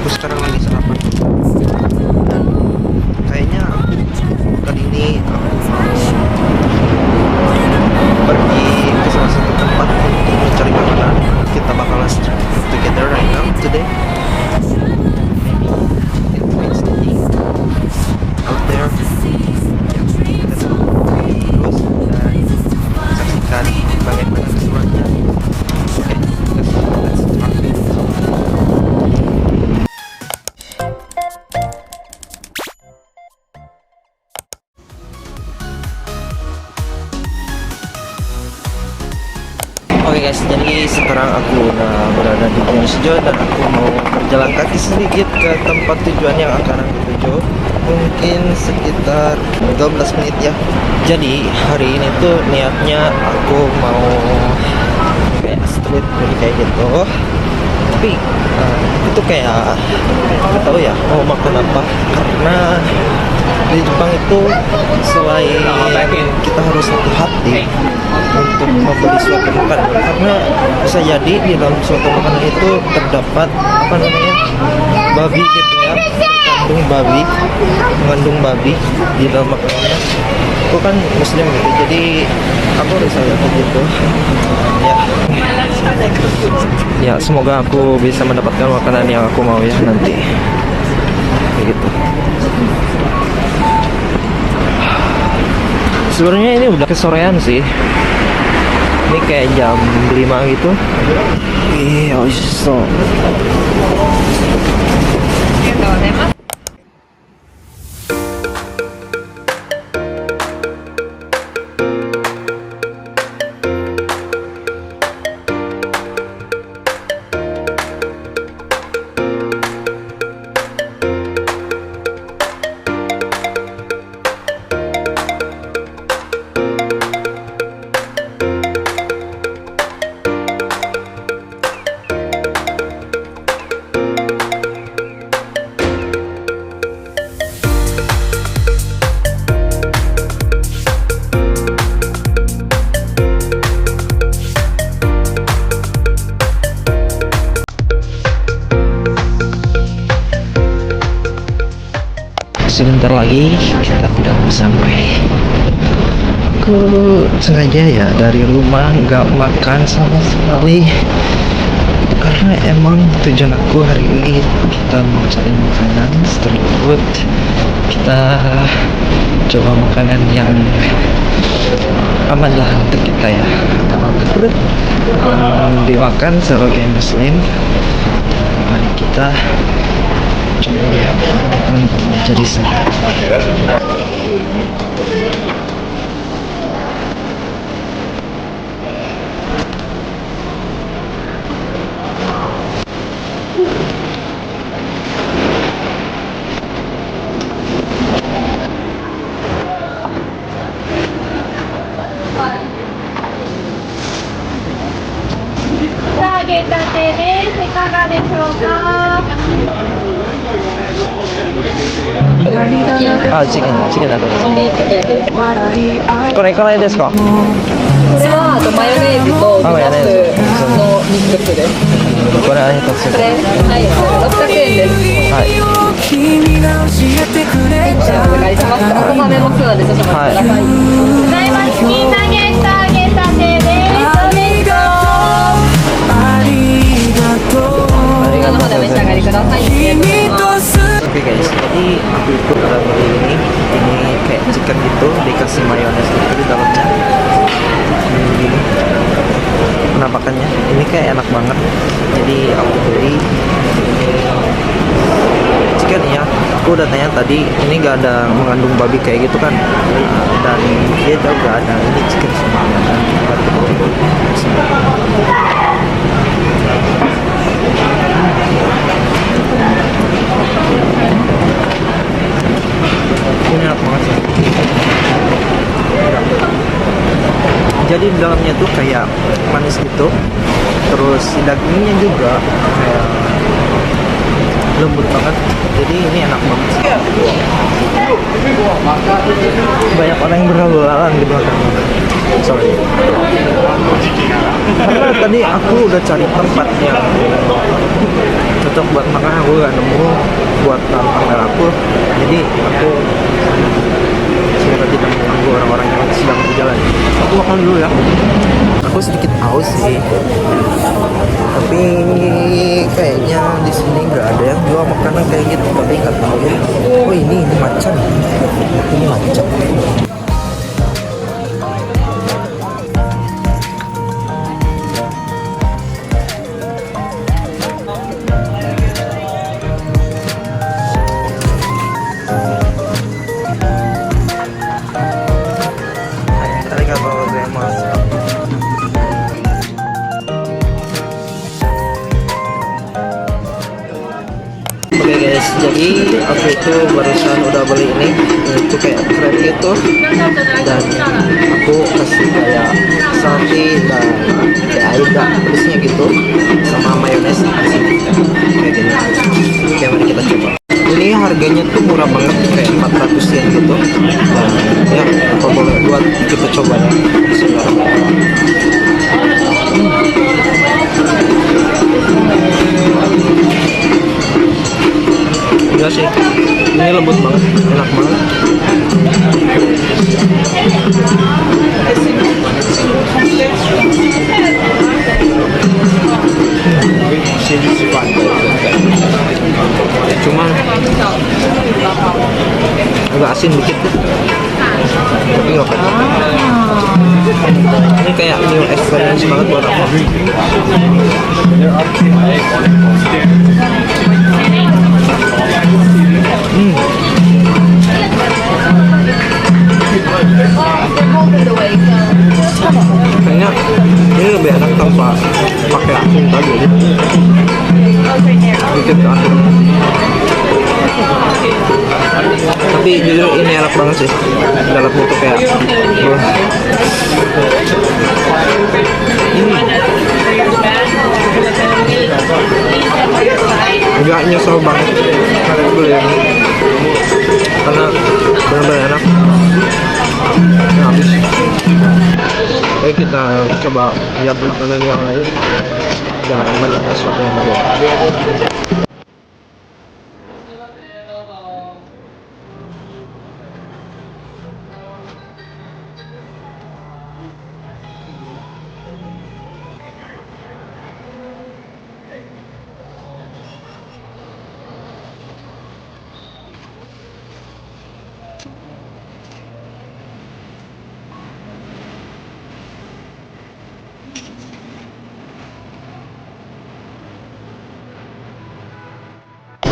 aku sekarang lagi sarapan. Dan kayaknya kali ini aku mau pergi ke salah satu tempat untuk mencari makanan. Kita bakalan together right now today. Out there. Let's go. Terus dan saksikan bagaimana keseruannya. Okay, let's start. Oke guys, jadi sekarang aku berada di Bonusjo dan aku mau berjalan kaki sedikit ke tempat tujuan yang akan aku tuju. Mungkin sekitar 12 menit ya. Jadi hari ini tuh niatnya aku mau kayak street food kayak gitu. Tapi itu kayak nggak tahu ya mau makan apa, karena di Jepang itu selain kita harus hati-hati untuk membeli suatu makanan, karena bisa jadi di dalam suatu makanan itu terdapat apa namanya babi gitu ya, mengandung babi di dalam makanannya. Aku kan muslim gitu, jadi aku harus hati gitu ya. Semoga aku bisa mendapatkan makanan yang aku mau ya nanti kayak gitu. Sebenarnya ini udah kesorean sih. Ini kayak jam 5 gitu. Iya, so. Sebentar lagi kita udah sampai. Aku sengaja ya dari rumah nggak makan sama sekali, karena emang tujuan aku hari ini kita mau cari makanan street food. Kita coba makanan yang aman lah untuk kita ya, dimakan sebagai muslim. Mari kita coba ya jadi sana. chicken だとこれいかないですか？これはマヨネーズとマヨネーズのミックスです。これは一つこれはい600円です。はい。じゃあお願いします。お米もそうなんで少々お待ちください。ございます。みんなゲッターゲッターでありがとう。の方でお召し上がりください。Oke guys, jadi aku udah beli ini kayak chicken gitu, dikasih mayones gitu di dalamnya. Gini penampakannya, ini kayak enak banget. Jadi aku beli chicken ya. Aku udah tanya tadi, ini gak ada mengandung babi kayak gitu kan, dan dia juga ada ini chicken semuanya dan ini enak banget sih. Jadi di dalamnya tuh kayak manis gitu, terus dagingnya juga kayak lembut banget. Jadi ini enak banget sih. Banyak orang yang berlalu lalang di belakang. Sorry. Karena tadi aku udah cari tempat yang cocok buat makan, aku gak nemu buat kamera aku. Jadi aku semoga tidak mengganggu orang-orang yang sedang berjalan. Aku makan dulu ya. Aku sedikit haus sih, tapi kayaknya di sini nggak ada yang jual makanan kayak gitu, tapi nggak tahu ya. Oh ini macan, ini macan. Oke guys, jadi aku itu barusan udah beli ini, itu kayak keren gitu, dan aku kasih kayak sausage dan kayak air gak pedesnya gitu, sama mayones kayak gini. Oke, mari kita coba. Ini harganya tuh murah banget, kayak 400 yen gitu. Dan ya, apa boleh buat kita coba ya. Enggak sih, ini lembut banget, enak banget. Cuman agak asin dikit deh, tapi nggak apa-apa. Ini kayak new experience banget buat aku. Kayaknya ini lebih enak tanpa pakai asin tadi ya. Dikit asin. Tapi jujur ini enak banget sih. Dalamnya tuh kayak nggak nyesel banget beli ini, karena benar-benar enak. Nah, habis. Oke, kita coba lihat makanan yang lain. Jangan banyak sesuatu yang baru.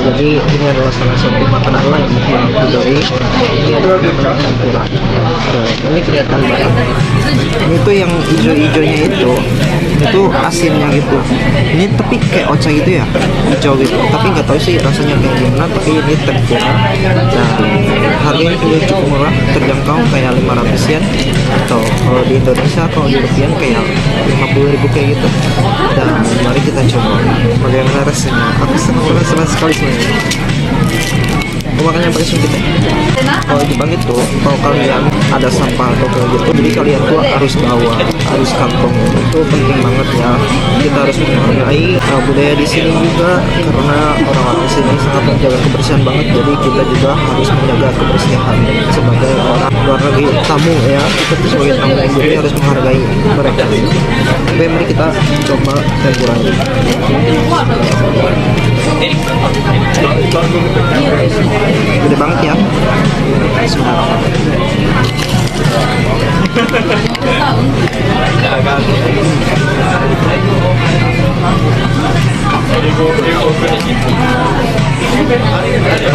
Jadi ini adalah salah satu makanan lain yang dari tempura. Ini kelihatan banget. Ini tuh yang hijau-hijaunya itu asinnya gitu. Ini tapi kayak ocha gitu ya, hijau gitu. Tapi nggak tahu sih rasanya kayak gimana. Tapi ini tempura. Dan harganya juga cukup murah, terjangkau kayak 500 yen. Atau kalau di Indonesia, kalau di rupiah kayak 50.000 kayak gitu. Dan mari kita coba bagaimana rasanya. Aku senang sekali sebenarnya. Aku makannya pakai sumpit ya. Kalau di Jepang itu, kalau kalian ada sampah atau kayak gitu, jadi kalian tuh harus bawa, harus kantong. Itu penting banget ya. Kita harus menghargai budaya di sini juga, karena orang-orang sini sangat menjaga kebersihan banget. Jadi kita juga harus menjaga kebersihan sebagai orang luar negeri, tamu ya. Kita tuh sebagai tamu, jadi harus menghargai mereka. Oke, mari kita coba tempuranya. Gede banget ya. Sebentar.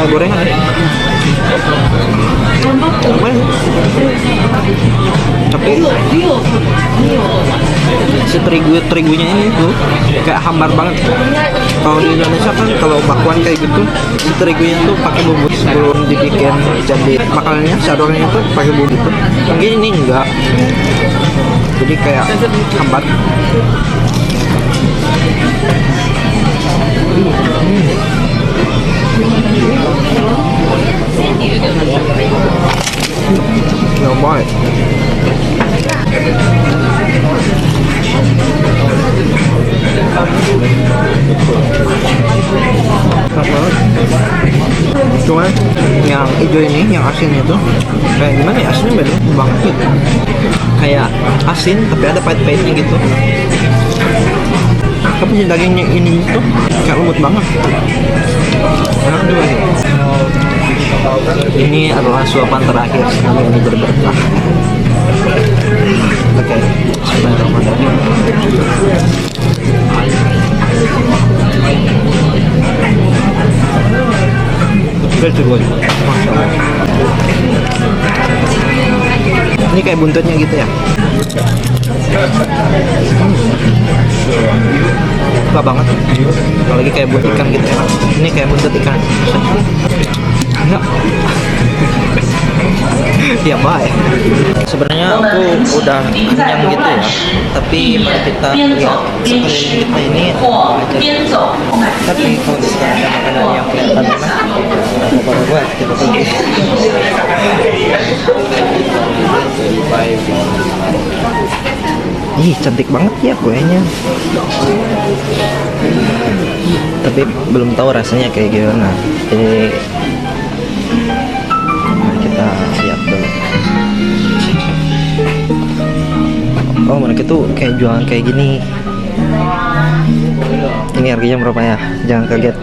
Gorengan ya? Tapi si terigunya ini tuh kayak hambar banget. Kalau di Indonesia kan kalau bakwan kayak gitu, si terigunya tuh pakai bumbu sebelum dibikin jadi makanannya, sadornya itu pakai bumbu gitu. Mungkin ini enggak, jadi kayak hambar. Cuman yang hijau ini, yang asin itu kayak gimana ya, asinnya beda banget gitu. Kayak asin tapi ada pahit-pahitnya gitu. Tapi si dagingnya ini itu kayak lembut banget. Enak juga sih. Ini adalah suapan terakhir sebelum ini berberkah. Oke, bismillahirrahmanirrahim. Very good. Masya Allah. Ini kayak buntutnya gitu ya. Suka banget. Apalagi kayak buntut ikan gitu enak. Ini kayak buntut ikan. Enggak. Ya baik. Sebenarnya aku udah kenyang gitu ya. Tapi mari kita lihat sekeliling kita ini aja. Tapi kalau misalnya ada makanan yang kelihatan enak, apa buat kita pergi. Ih, cantik banget ya kuenya. Tapi belum tahu rasanya kayak gimana. Jadi mari kita lihat dulu. Oh, mereka tuh kayak jualan kayak gini. Ini harganya berapa ya? Jangan kaget.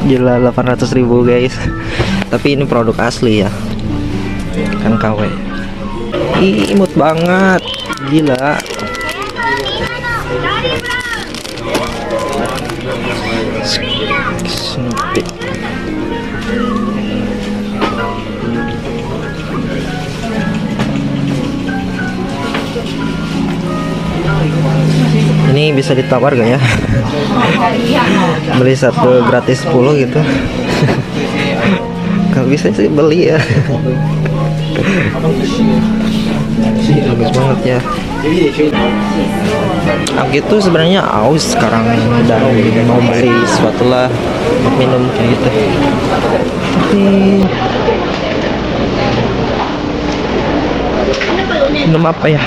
Gila, 800.000 guys. Tapi ini produk asli ya. Kan KW. Ih, imut banget. Gila. Snoopy. Ini bisa ditawar gak ya? Beli satu gratis 10 gitu. Kalau bisa sih beli ya. Bagus banget ya. Aku itu sebenarnya aus sekarang dan mau beli sesuatu lah untuk minum kayak gitu. Tapi minum apa ya?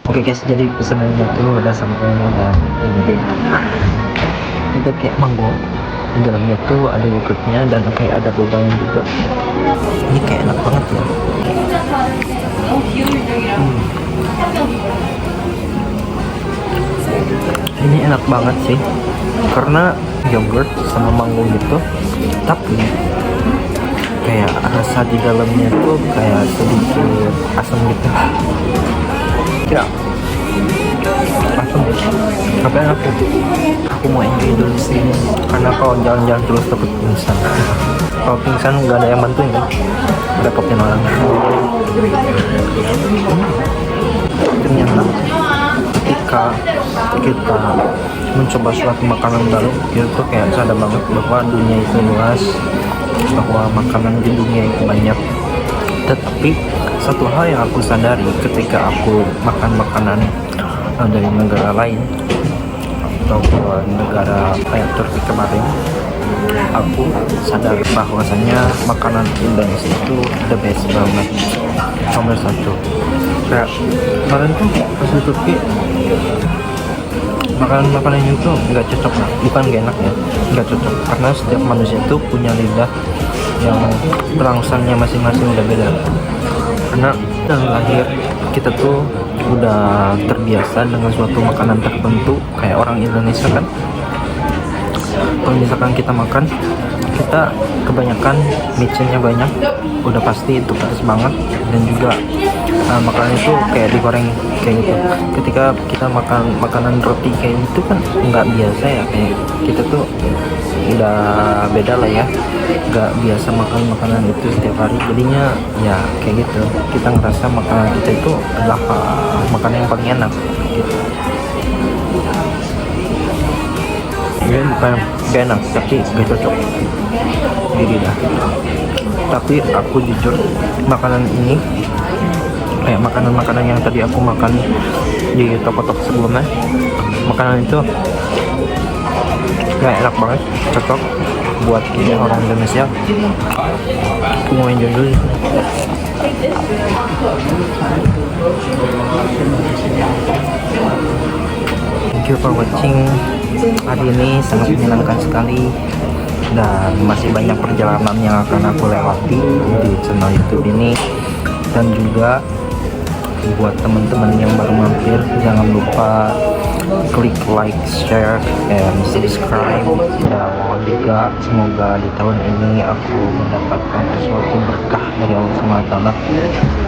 Oke guys, jadi pesanannya tuh udah sampai dan ini itu kayak mango. Di dalamnya tuh ada yogurtnya dan kayak ada lubangnya juga. Ini kayak enak banget ya. Ini enak banget sih karena yogurt sama mango gitu, tapi kayak rasa di dalamnya tuh kayak sedikit asam gitu ya, asam tapi enak. Aku mau enjoy dulu sih karena kalau jalan-jalan terus takut pingsan. Kalau pingsan nggak ada yang bantuin kan, repotin orang. Ternyata ketika kita mencoba suatu makanan baru, kita tuh kayak sadar banget bahwa dunia itu luas, bahwa makanan di dunia itu banyak. Tetapi satu hal yang aku sadari ketika aku makan makanan dari negara lain atau negara kayak Turki kemarin, aku sadar bahwasanya makanan Indonesia itu the best banget, nomor satu. Kayak kemarin tuh pas di Turki makanan itu nggak cocok lah, bukan gak enak ya, nggak cocok karena setiap manusia itu punya lidah yang perangsangnya masing-masing udah beda. Karena dari lahir kita tuh udah terbiasa dengan suatu makanan tertentu, kayak orang Indonesia kan. Kalau misalkan kita makan, kita kebanyakan micinnya banyak, udah pasti itu pedas banget, dan juga makanan itu kayak digoreng kayak gitu. Ketika kita makan makanan roti kayak gitu kan nggak biasa ya, kayak kita tuh udah beda lah ya, nggak biasa makan makanan itu setiap hari, jadinya ya kayak gitu, kita ngerasa makanan kita itu adalah makanan yang paling enak gitu. Ini bukan gak enak, tapi gak cocok di lidah. Tapi aku jujur, makanan ini kayak makanan-makanan yang tadi aku makan di toko-toko sebelumnya, makanan itu gak enak banget, cocok buat kita orang Indonesia. Aku mau enjoy dulu. Thank you for watching. Hari ini sangat menyenangkan sekali, dan masih banyak perjalanan yang akan aku lewati di channel YouTube ini. Dan juga buat teman-teman yang baru mampir, jangan lupa klik like, share, and subscribe. Dan mohon juga semoga di tahun ini aku mendapatkan sesuatu berkah dari Allah SWT.